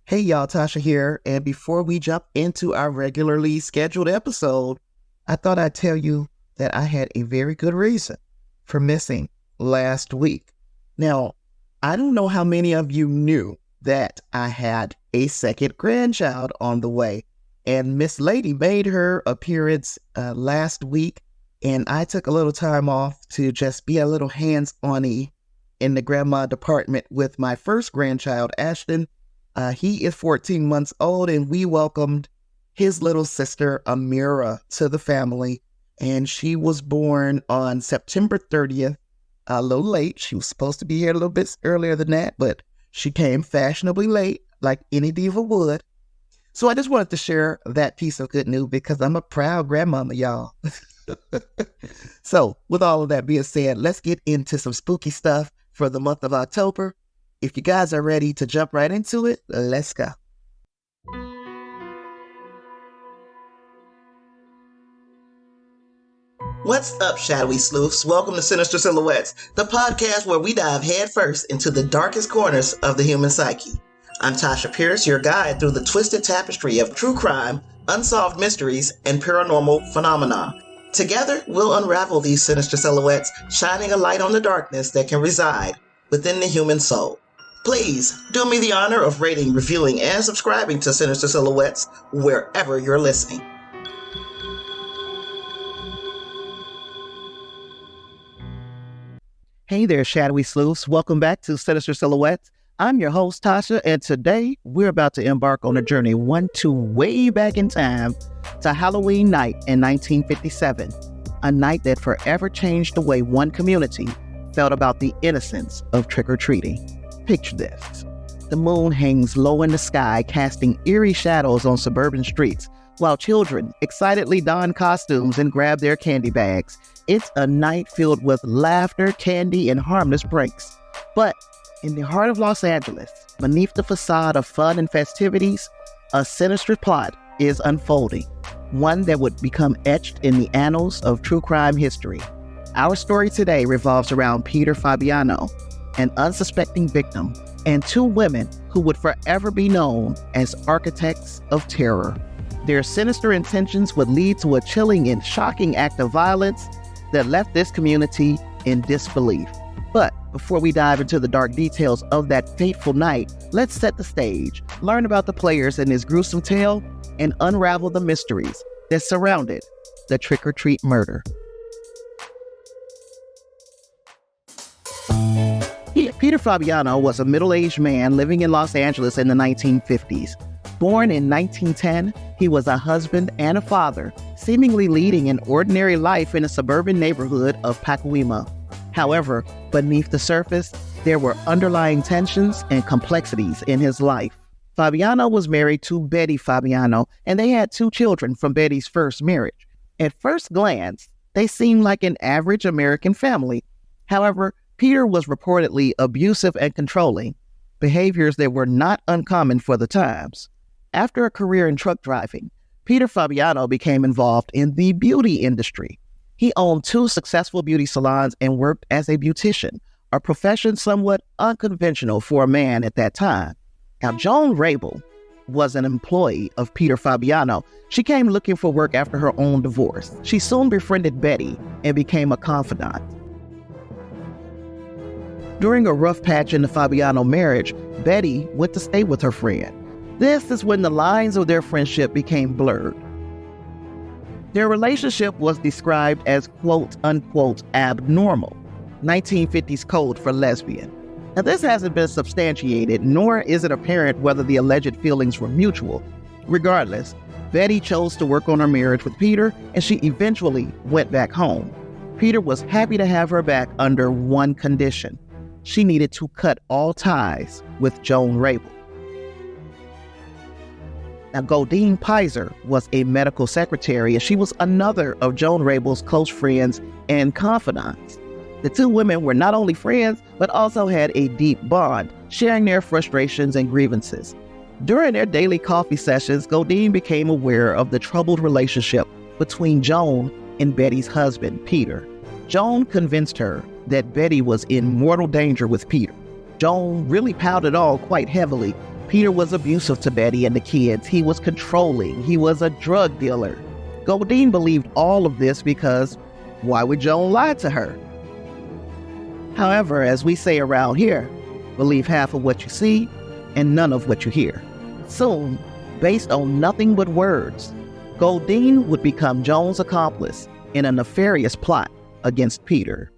Hey y'all, Tasha here, and before we jump into our regularly scheduled episode, I thought I'd tell you that I had a very good reason for missing last week. Now, I don't know how many of you knew that I had a second grandchild on the way, and Miss Lady made her appearance last week, and I took a little time off to just be a little hands-on-y in the grandma department with my first grandchild, Ashton. He is 14 months old, and we welcomed his little sister, Amira, to the family. And she was born on September 30th, a little late. She was supposed to be here a little bit earlier than that, but she came fashionably late, like any diva would. So I just wanted to share that piece of good news because I'm a proud grandmama, y'all. So with all of that being said, let's get into some spooky stuff for the month of October. If you guys are ready to jump right into it, let's go. What's up, shadowy sleuths? Welcome to Sinister Silhouettes, the podcast where we dive headfirst into the darkest corners of the human psyche. I'm Tasha Pierce, your guide through the twisted tapestry of true crime, unsolved mysteries, and paranormal phenomena. Together, we'll unravel these sinister silhouettes, shining a light on the darkness that can reside within the human soul. Please do me the honor of rating, reviewing, and subscribing to Sinister Silhouettes wherever you're listening. Hey there, shadowy sleuths. Welcome back to Sinister Silhouettes. I'm your host, Tasha, and today we're about to embark on a journey way back in time to Halloween night in 1957, a night that forever changed the way one community felt about the innocence of trick-or-treating. Picture this. The moon hangs low in the sky, casting eerie shadows on suburban streets, while children excitedly don costumes and grab their candy bags. It's a night filled with laughter, candy, and harmless pranks. But in the heart of Los Angeles, beneath the facade of fun and festivities, a sinister plot is unfolding, one that would become etched in the annals of true crime history. Our story today revolves around Peter Fabiano, an unsuspecting victim, and two women who would forever be known as architects of terror. Their sinister intentions would lead to a chilling and shocking act of violence that left this community in disbelief. But before we dive into the dark details of that fateful night, let's set the stage, learn about the players in this gruesome tale, and unravel the mysteries that surrounded the trick-or-treat murder. Peter Fabiano was a middle-aged man living in Los Angeles in the 1950s. Born in 1910, he was a husband and a father, seemingly leading an ordinary life in a suburban neighborhood of Pacoima. However, beneath the surface, there were underlying tensions and complexities in his life. Fabiano was married to Betty Fabiano, and they had two children from Betty's first marriage. At first glance, they seemed like an average American family. However, Peter was reportedly abusive and controlling, behaviors that were not uncommon for the times. After a career in truck driving, Peter Fabiano became involved in the beauty industry. He owned two successful beauty salons and worked as a beautician, a profession somewhat unconventional for a man at that time. Now, Joan Rabel was an employee of Peter Fabiano. She came looking for work after her own divorce. She soon befriended Betty and became a confidant. During a rough patch in the Fabiano marriage, Betty went to stay with her friend. This is when the lines of their friendship became blurred. Their relationship was described as quote-unquote abnormal, 1950s code for lesbian. Now, this hasn't been substantiated, nor is it apparent whether the alleged feelings were mutual. Regardless, Betty chose to work on her marriage with Peter, and she eventually went back home. Peter was happy to have her back under one condition. She needed to cut all ties with Joan Rabel. Now, Goldyne Pizer was a medical secretary, and she was another of Joan Rabel's close friends and confidants. The two women were not only friends, but also had a deep bond, sharing their frustrations and grievances. During their daily coffee sessions, Goldyne became aware of the troubled relationship between Joan and Betty's husband, Peter. Joan convinced her that Betty was in mortal danger with Peter. Joan really piled it on quite heavily, Peter was abusive to Betty and the kids. He was controlling. He was a drug dealer. Goldyne believed all of this because why would Joan lie to her? However, as we say around here, believe half of what you see and none of what you hear. Soon, based on nothing but words, Goldyne would become Joan's accomplice in a nefarious plot against Peter.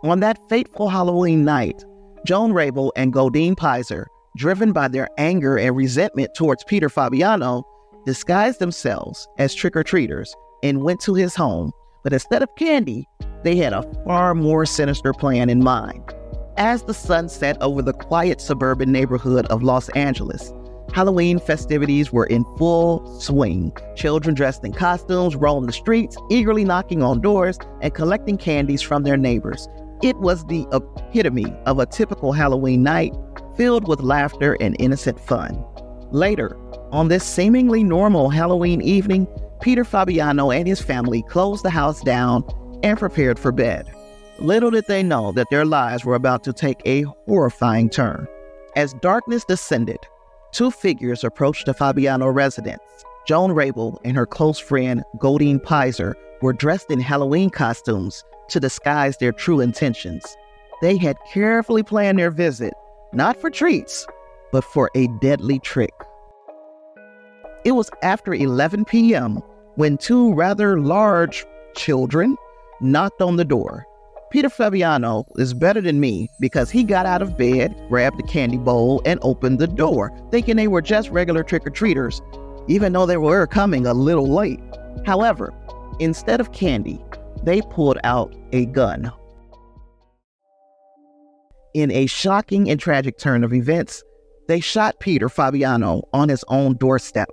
On that fateful Halloween night, Joan Rabel and Goldyne Pizer, driven by their anger and resentment towards Peter Fabiano, disguised themselves as trick-or-treaters and went to his home. But instead of candy, they had a far more sinister plan in mind. As the sun set over the quiet suburban neighborhood of Los Angeles, Halloween festivities were in full swing. Children dressed in costumes roamed the streets, eagerly knocking on doors and collecting candies from their neighbors. It was the epitome of a typical Halloween night, filled with laughter and innocent fun. Later, on this seemingly normal Halloween evening, Peter Fabiano and his family closed the house down and prepared for bed. Little did they know that their lives were about to take a horrifying turn. As darkness descended, two figures approached the Fabiano residence. Joan Rabel and her close friend Goldyne Pizer were dressed in Halloween costumes to disguise their true intentions. They had carefully planned their visit, not for treats, but for a deadly trick. It was after 11 p.m. when two rather large children knocked on the door. Peter Fabiano is better than me because he got out of bed, grabbed a candy bowl, and opened the door, thinking they were just regular trick-or-treaters, even though they were coming a little late. However, instead of candy, they pulled out a gun. In a shocking and tragic turn of events, they shot Peter Fabiano on his own doorstep.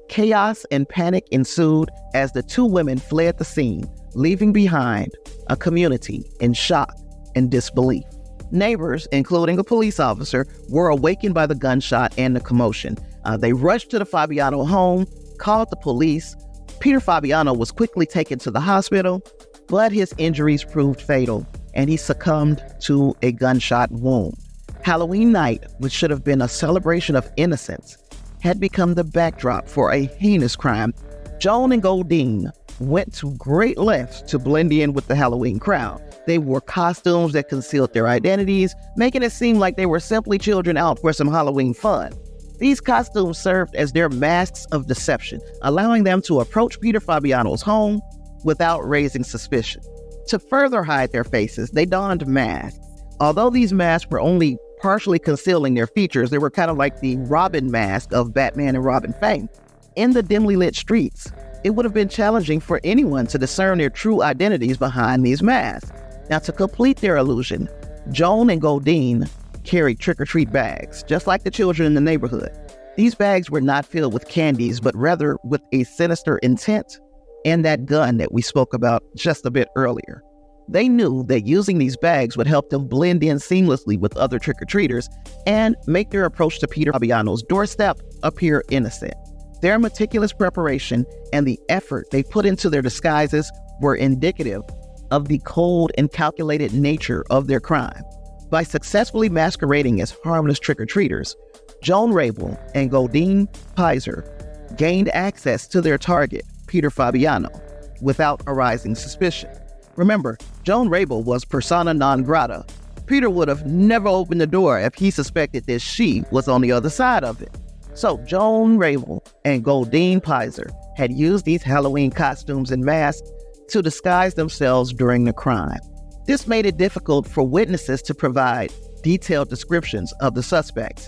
Chaos and panic ensued as the two women fled the scene, leaving behind a community in shock and disbelief. Neighbors, including a police officer, were awakened by the gunshot and the commotion. They rushed to the Fabiano home, called the police. Peter Fabiano was quickly taken to the hospital, but his injuries proved fatal, and he succumbed to a gunshot wound. Halloween night, which should have been a celebration of innocence, had become the backdrop for a heinous crime. Joan and Goldyne went to great lengths to blend in with the Halloween crowd. They wore costumes that concealed their identities, making it seem like they were simply children out for some Halloween fun. These costumes served as their masks of deception, allowing them to approach Peter Fabiano's home without raising suspicion. To further hide their faces, they donned masks. Although these masks were only partially concealing their features, they were kind of like the Robin mask of Batman and Robin fame. In the dimly lit streets, it would have been challenging for anyone to discern their true identities behind these masks. Now, to complete their illusion, Joan and Goldyne carried trick-or-treat bags, just like the children in the neighborhood. These bags were not filled with candies, but rather with a sinister intent and that gun that we spoke about just a bit earlier. They knew that using these bags would help them blend in seamlessly with other trick-or-treaters and make their approach to Peter Fabiano's doorstep appear innocent. Their meticulous preparation and the effort they put into their disguises were indicative of the cold and calculated nature of their crime. By successfully masquerading as harmless trick-or-treaters, Joan Rabel and Goldyne Pizer gained access to their target, Peter Fabiano, without arousing suspicion. Remember, Joan Rabel was persona non grata. Peter would have never opened the door if he suspected that she was on the other side of it. So Joan Rabel and Goldyne Pizer had used these Halloween costumes and masks to disguise themselves during the crime. This made it difficult for witnesses to provide detailed descriptions of the suspects.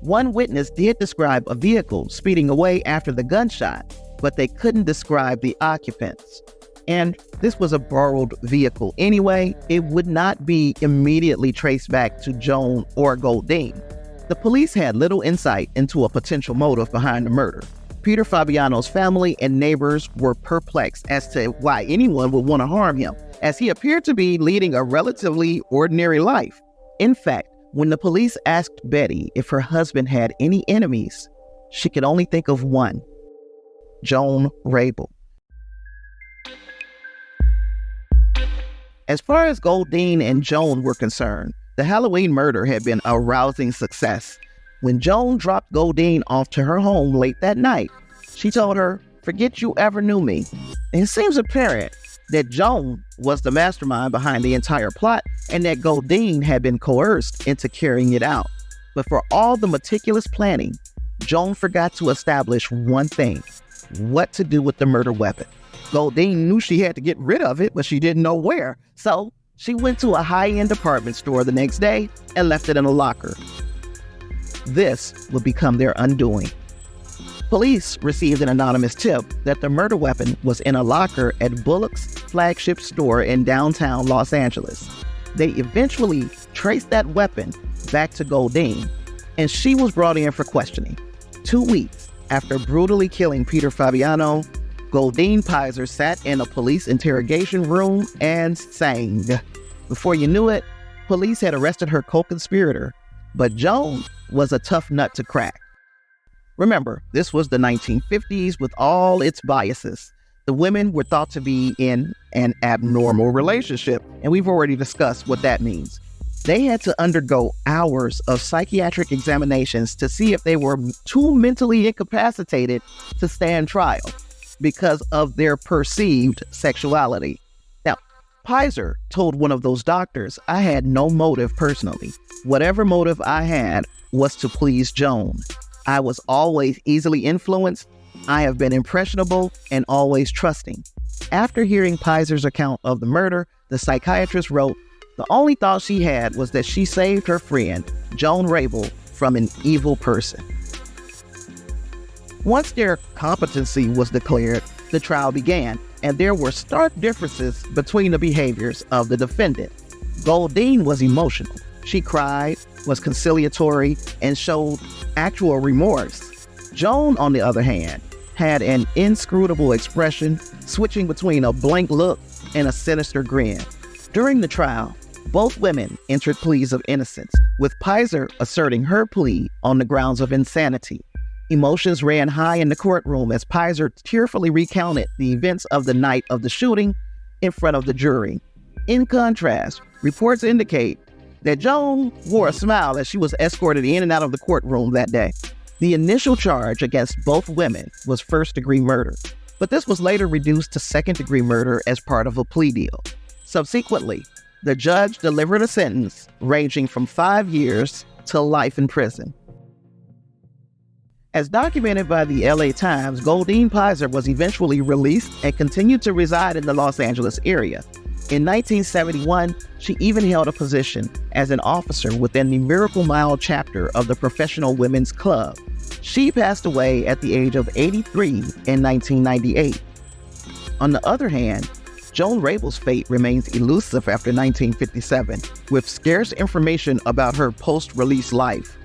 One witness did describe a vehicle speeding away after the gunshot, but they couldn't describe the occupants. And this was a borrowed vehicle anyway. It would not be immediately traced back to Joan or Goldyne. The police had little insight into a potential motive behind the murder. Peter Fabiano's family and neighbors were perplexed as to why anyone would want to harm him, as he appeared to be leading a relatively ordinary life. In fact, when the police asked Betty if her husband had any enemies, she could only think of one: Joan Rabel. As far as Goldyne and Joan were concerned, The Halloween murder had been a rousing success. When Joan dropped Goldyne off to her home late that night, she told her, "Forget you ever knew me." And it seems apparent that Joan was the mastermind behind the entire plot and that Goldyne had been coerced into carrying it out. But for all the meticulous planning, Joan forgot to establish one thing: what to do with the murder weapon. Goldyne knew she had to get rid of it, but she didn't know where. So she went to a high-end department store the next day and left it in a locker. This would become their undoing. Police received an anonymous tip that the murder weapon was in a locker at Bullock's flagship store in downtown Los Angeles. They eventually traced that weapon back to Goldyne, and she was brought in for questioning. 2 weeks after brutally killing Peter Fabiano, Goldyne Pizer sat in a police interrogation room and sang. Before you knew it, police had arrested her co-conspirator, but Joan was a tough nut to crack. Remember, this was the 1950s with all its biases. The women were thought to be in an abnormal relationship, and we've already discussed what that means. They had to undergo hours of psychiatric examinations to see if they were too mentally incapacitated to stand trial because of their perceived sexuality. Now, Pizer told one of those doctors, "I had no motive personally. Whatever motive I had was to please Joan. I was always easily influenced. I have been impressionable and always trusting." After hearing Pizer's account of the murder, the psychiatrist wrote, "The only thought she had was that she saved her friend, Joan Rabel, from an evil person." Once their competency was declared, the trial began, and there were stark differences between the behaviors of the defendant. Goldyne was emotional. She cried, was conciliatory, and showed actual remorse. Joan, on the other hand, had an inscrutable expression, switching between a blank look and a sinister grin. During the trial, both women entered pleas of innocence, with Pizer asserting her plea on the grounds of insanity. Emotions ran high in the courtroom as Pizer tearfully recounted the events of the night of the shooting in front of the jury. In contrast, reports indicate that Joan wore a smile as she was escorted in and out of the courtroom that day. The initial charge against both women was first-degree murder, but this was later reduced to second-degree murder as part of a plea deal. Subsequently, the judge delivered a sentence ranging from 5 years to life in prison. As documented by the LA Times, Goldyne Pizer was eventually released and continued to reside in the Los Angeles area. In 1971, she even held a position as an officer within the Miracle Mile chapter of the Professional Women's Club. She passed away at the age of 83 in 1998. On the other hand, Joan Rabel's fate remains elusive after 1957, with scarce information about her post-release life.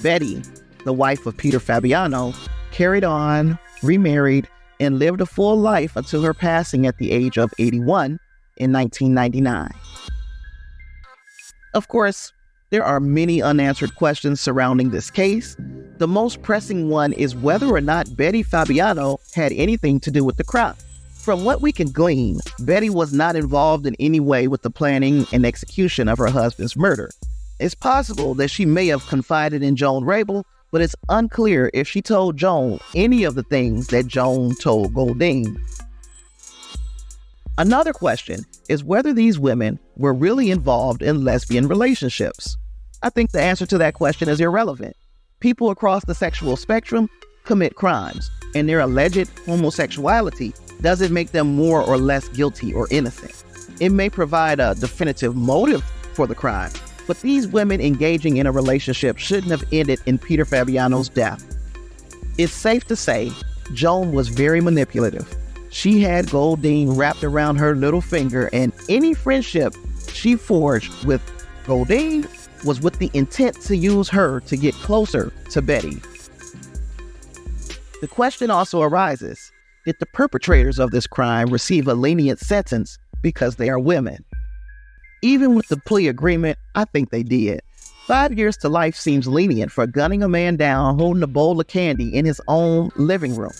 Betty, the wife of Peter Fabiano, carried on, remarried, and lived a full life until her passing at the age of 81 in 1999. Of course, there are many unanswered questions surrounding this case. The most pressing one is whether or not Betty Fabiano had anything to do with the crime. From what we can glean, Betty was not involved in any way with the planning and execution of her husband's murder. It's possible that she may have confided in Joan Rabel, but it's unclear if she told Joan any of the things that Joan told Goldyne. Another question is whether these women were really involved in lesbian relationships. I think the answer to that question is irrelevant. People across the sexual spectrum commit crimes, and their alleged homosexuality doesn't make them more or less guilty or innocent. It may provide a definitive motive for the crime, but these women engaging in a relationship shouldn't have ended in Peter Fabiano's death. It's safe to say Joan was very manipulative. She had Goldyne wrapped around her little finger, and any friendship she forged with Goldyne was with the intent to use her to get closer to Betty. The question also arises, did the perpetrators of this crime receive a lenient sentence because they are women? Even with the plea agreement, I think they did. 5 years to life seems lenient for gunning a man down holding a bowl of candy in his own living room.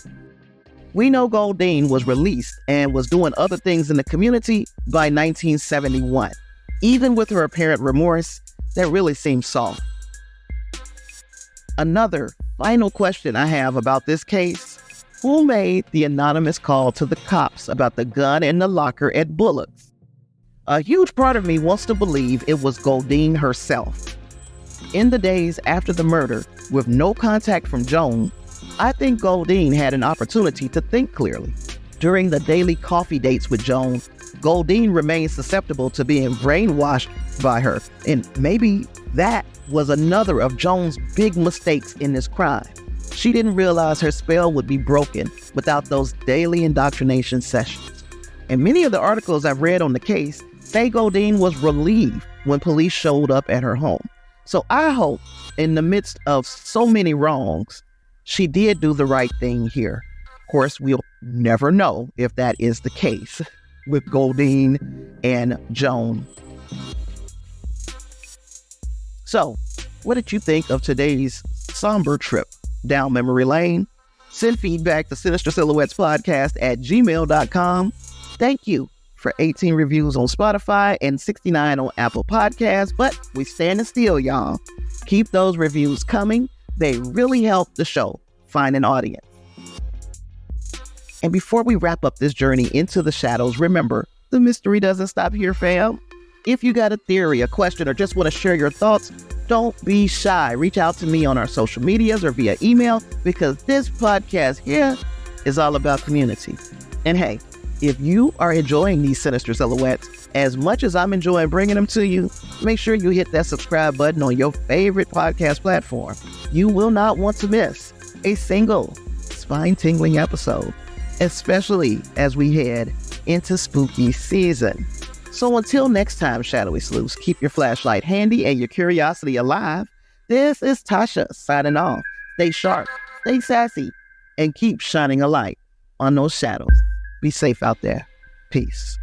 We know Goldyne was released and was doing other things in the community by 1971. Even with her apparent remorse, that really seems soft. Another final question I have about this case: who made the anonymous call to the cops about the gun in the locker at Bullock's? A huge part of me wants to believe it was Goldyne herself. In the days after the murder, with no contact from Joan, I think Goldyne had an opportunity to think clearly. During the daily coffee dates with Joan, Goldyne remained susceptible to being brainwashed by her, and maybe that was another of Joan's big mistakes in this crime. She didn't realize her spell would be broken without those daily indoctrination sessions. And many of the articles I've read on the case say Goldyne was relieved when police showed up at her home. So I hope, in the midst of so many wrongs, she did do the right thing here. Of course, we'll never know if that is the case with Goldyne and Joan. So, what did you think of today's somber trip down memory lane? Send feedback to Sinister Silhouettes podcast at gmail.com. Thank you for 18 reviews on Spotify and 69 on Apple Podcasts, but we standing still, y'all. Keep those reviews coming. They really help the show find an audience. And before we wrap up this journey into the shadows, remember, the mystery doesn't stop here, fam. If you got a theory, a question, or just want to share your thoughts, don't be shy. Reach out to me on our social medias or via email, because this podcast here is all about community. And hey, if you are enjoying these Sinister Silhouettes as much as I'm enjoying bringing them to you, make sure you hit that subscribe button on your favorite podcast platform. You will not want to miss a single spine-tingling episode, especially as we head into spooky season. So until next time, shadowy sleuths, keep your flashlight handy and your curiosity alive. This is Tasha signing off. Stay sharp, stay sassy, and keep shining a light on those shadows. Be safe out there. Peace.